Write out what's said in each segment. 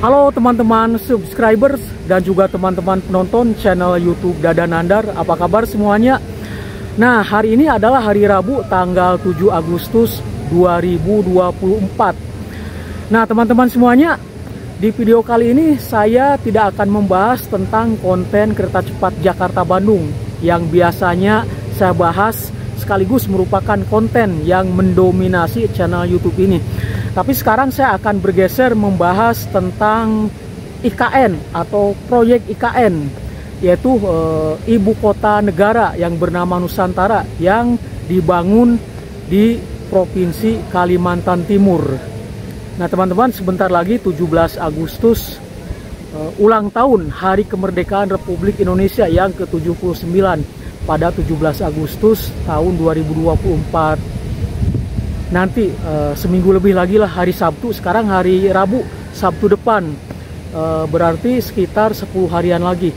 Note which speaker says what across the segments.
Speaker 1: Halo teman-teman subscribers dan juga teman-teman penonton channel YouTube Dada Nandar, apa kabar semuanya? Nah, hari ini adalah hari Rabu tanggal 7 Agustus 2024. Nah, teman-teman semuanya, di video kali ini saya tidak akan membahas tentang konten kereta cepat Jakarta-Bandung yang biasanya saya bahas sekaligus merupakan konten yang mendominasi channel YouTube ini. Tapi sekarang saya akan bergeser membahas tentang IKN atau proyek IKN, yaitu ibu kota negara yang bernama Nusantara yang dibangun di Provinsi Kalimantan Timur. Nah teman-teman, sebentar lagi 17 Agustus ulang tahun Hari Kemerdekaan Republik Indonesia yang ke-79 pada 17 Agustus tahun 2024. Nanti seminggu lebih lagi lah hari Sabtu, sekarang hari Rabu, Sabtu depan, berarti sekitar 10 harian lagi.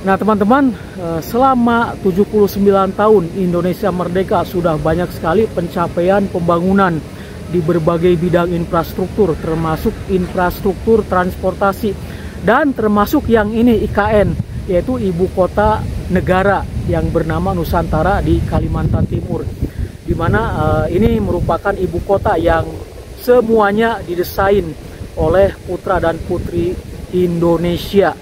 Speaker 1: Nah teman-teman, selama 79 tahun Indonesia merdeka sudah banyak sekali pencapaian pembangunan di berbagai bidang infrastruktur, termasuk infrastruktur transportasi dan termasuk yang ini IKN, yaitu ibu kota negara yang bernama Nusantara di Kalimantan Timur, di mana ini merupakan ibu kota yang semuanya didesain oleh putra dan putri Indonesia.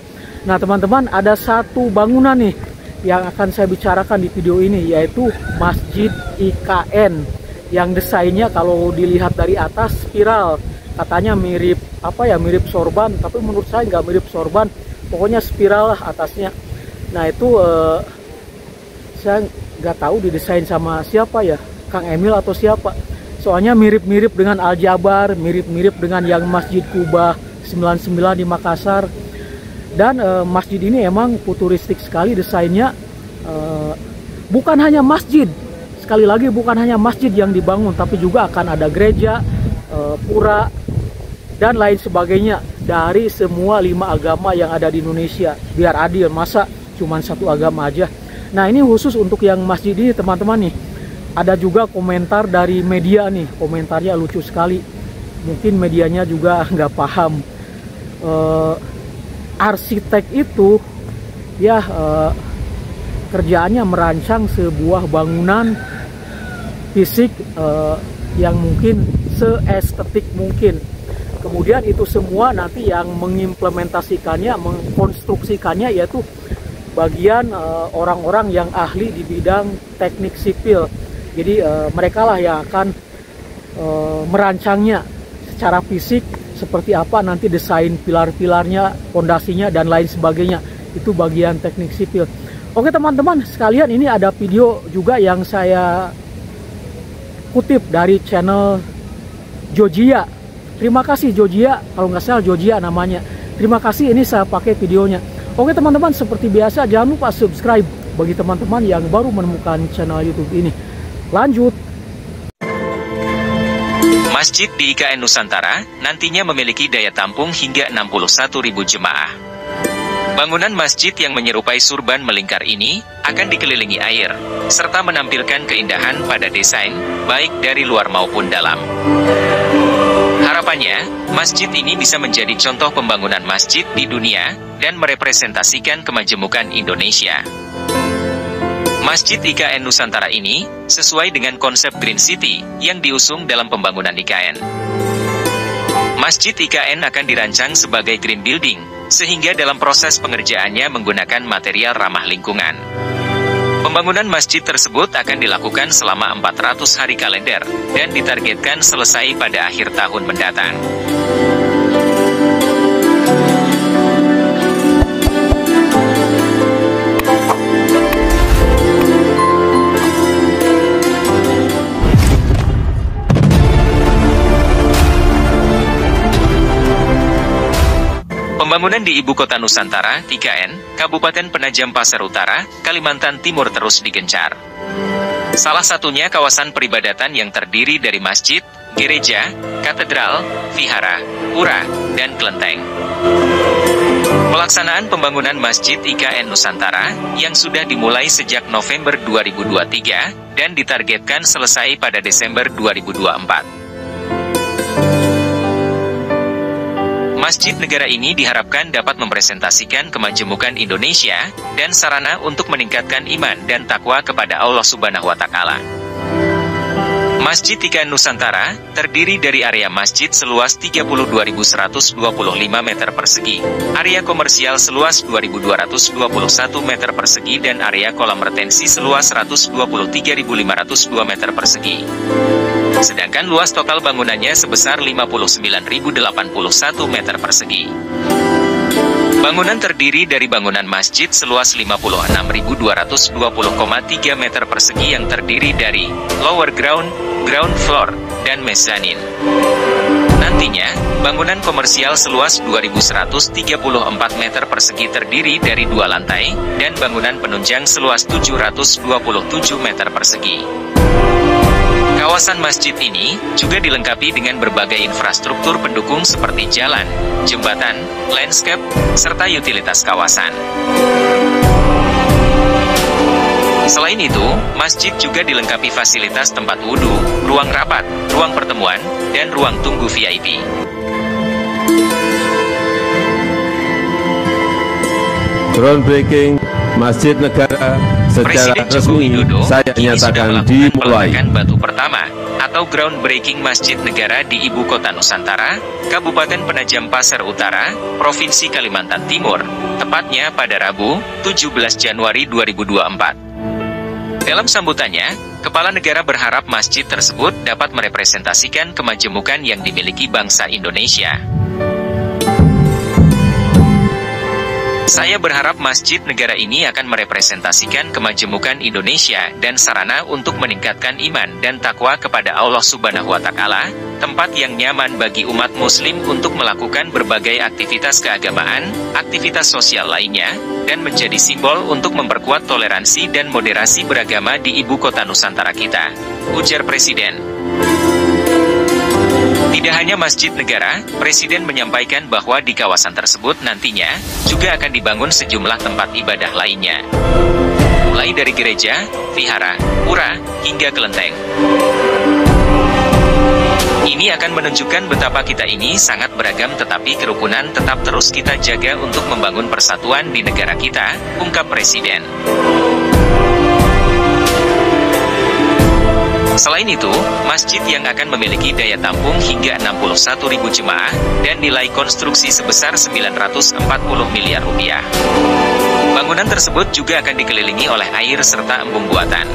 Speaker 1: Nah teman-teman, ada satu bangunan nih yang akan saya bicarakan di video ini, yaitu Masjid IKN, yang desainnya kalau dilihat dari atas spiral, katanya mirip apa ya, mirip sorban, tapi menurut saya nggak mirip sorban, pokoknya spiral lah atasnya. Nah itu saya nggak tahu didesain sama siapa ya, Kang Emil atau siapa. Soalnya mirip-mirip dengan Al-Jabar, mirip-mirip dengan yang Masjid Kubah 99 di Makassar. Dan masjid ini emang futuristik sekali desainnya. Bukan hanya masjid, sekali lagi bukan hanya masjid yang dibangun, tapi juga akan ada gereja, pura, dan lain sebagainya dari semua 5 agama yang ada di Indonesia. Biar adil, masa cuma satu agama aja. Nah ini khusus untuk yang masjid ini teman-teman nih. Ada juga komentar dari media nih, komentarnya lucu sekali. Mungkin medianya juga nggak paham. Arsitek itu ya kerjaannya merancang sebuah bangunan fisik yang mungkin seestetik mungkin. Kemudian itu semua nanti yang mengimplementasikannya, mengkonstruksikannya yaitu bagian orang-orang yang ahli di bidang teknik sipil. Jadi mereka lah yang akan merancangnya secara fisik seperti apa nanti desain pilar-pilarnya, fondasinya dan lain sebagainya. Itu bagian teknik sipil. Oke teman-teman sekalian, ini ada video juga yang saya kutip dari channel Jojia. Terima kasih Jojia, kalau nggak salah Jojia namanya. Terima kasih, ini saya pakai videonya. Oke teman-teman, seperti biasa jangan lupa subscribe bagi teman-teman yang baru menemukan channel YouTube ini. Lanjut.
Speaker 2: Masjid di IKN Nusantara nantinya memiliki daya tampung hingga 61.000 jemaah. Bangunan masjid yang menyerupai surban melingkar ini akan dikelilingi air, serta menampilkan keindahan pada desain, baik dari luar maupun dalam. Harapannya, masjid ini bisa menjadi contoh pembangunan masjid di dunia dan merepresentasikan kemajemukan Indonesia. Masjid IKN Nusantara ini sesuai dengan konsep Green City yang diusung dalam pembangunan IKN. Masjid IKN akan dirancang sebagai green building, sehingga dalam proses pengerjaannya menggunakan material ramah lingkungan. Pembangunan masjid tersebut akan dilakukan selama 400 hari kalender dan ditargetkan selesai pada akhir tahun mendatang. Pembangunan di Ibu Kota Nusantara, IKN, Kabupaten Penajam Pasar Utara, Kalimantan Timur terus digencar. Salah satunya kawasan peribadatan yang terdiri dari masjid, gereja, katedral, vihara, pura, dan kelenteng. Pelaksanaan pembangunan Masjid IKN Nusantara yang sudah dimulai sejak November 2023 dan ditargetkan selesai pada Desember 2024. Masjid negara ini diharapkan dapat mempresentasikan kemajemukan Indonesia dan sarana untuk meningkatkan iman dan takwa kepada Allah Subhanahu wa Ta'ala. Masjid IKN Nusantara terdiri dari area masjid seluas 32.125 meter persegi, area komersial seluas 2.221 meter persegi dan area kolam retensi seluas 123.502 meter persegi. Sedangkan luas total bangunannya sebesar 59.081 meter persegi. Bangunan terdiri dari bangunan masjid seluas 56.220,3 meter persegi yang terdiri dari lower ground, ground floor, dan mezanin. Nantinya, bangunan komersial seluas 2.134 meter persegi terdiri dari 2 lantai, dan bangunan penunjang seluas 727 meter persegi. Kawasan masjid ini juga dilengkapi dengan berbagai infrastruktur pendukung seperti jalan, jembatan, landscape, serta utilitas kawasan. Selain itu, masjid juga dilengkapi fasilitas tempat wudhu, ruang rapat, ruang pertemuan, dan ruang tunggu VIP.
Speaker 3: Groundbreaking Masjid Negara secara
Speaker 2: Presiden Joko
Speaker 3: resmi
Speaker 2: Widodo
Speaker 3: saya
Speaker 2: kini sudah
Speaker 3: nyatakan
Speaker 2: melakukan
Speaker 3: dimulai.
Speaker 2: peletakan batu pertama atau groundbreaking Masjid Negara di Ibu Kota Nusantara, Kabupaten Penajam Pasar Utara, Provinsi Kalimantan Timur, tepatnya pada Rabu, 17 Januari 2024. Dalam sambutannya, Kepala Negara berharap masjid tersebut dapat merepresentasikan kemajemukan yang dimiliki bangsa Indonesia. Saya berharap masjid negara ini akan merepresentasikan kemajemukan Indonesia dan sarana untuk meningkatkan iman dan takwa kepada Allah Subhanahu wa Ta'ala, tempat yang nyaman bagi umat muslim untuk melakukan berbagai aktivitas keagamaan, aktivitas sosial lainnya, dan menjadi simbol untuk memperkuat toleransi dan moderasi beragama di Ibu Kota Nusantara kita, ujar Presiden. Tidak hanya masjid negara, Presiden menyampaikan bahwa di kawasan tersebut nantinya juga akan dibangun sejumlah tempat ibadah lainnya, mulai dari gereja, vihara, pura, hingga kelenteng. Ini akan menunjukkan betapa kita ini sangat beragam tetapi kerukunan tetap terus kita jaga untuk membangun persatuan di negara kita, ungkap Presiden. Selain itu, masjid yang akan memiliki daya tampung hingga 61.000 jemaah dan nilai konstruksi sebesar 940 miliar rupiah. Bangunan tersebut juga akan dikelilingi oleh air serta embung buatan.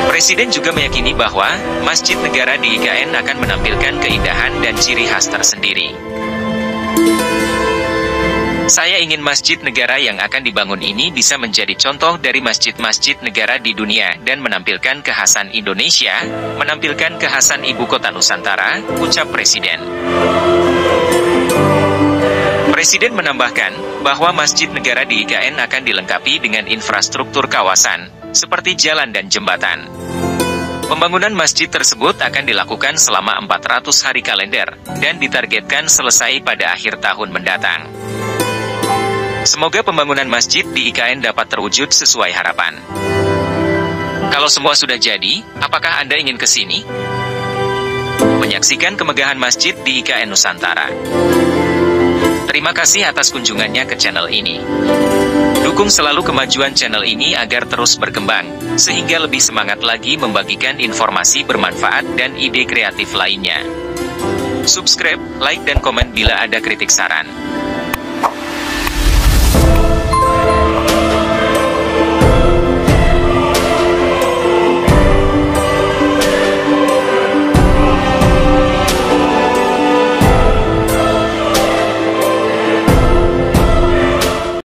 Speaker 2: Presiden juga meyakini bahwa masjid negara di IKN akan menampilkan keindahan dan ciri khas tersendiri. Saya ingin masjid negara yang akan dibangun ini bisa menjadi contoh dari masjid-masjid negara di dunia dan menampilkan kekhasan Indonesia, menampilkan kekhasan Ibu Kota Nusantara, ucap Presiden. Presiden menambahkan bahwa masjid negara di IKN akan dilengkapi dengan infrastruktur kawasan, seperti jalan dan jembatan. Pembangunan masjid tersebut akan dilakukan selama 400 hari kalender, dan ditargetkan selesai pada akhir tahun mendatang. Semoga pembangunan masjid di IKN dapat terwujud sesuai harapan. Kalau semua sudah jadi, apakah Anda ingin ke sini? Menyaksikan kemegahan masjid di IKN Nusantara. Terima kasih atas kunjungannya ke channel ini. Dukung selalu kemajuan channel ini agar terus berkembang, sehingga lebih semangat lagi membagikan informasi bermanfaat dan ide kreatif lainnya. Subscribe, like dan komen bila ada kritik saran.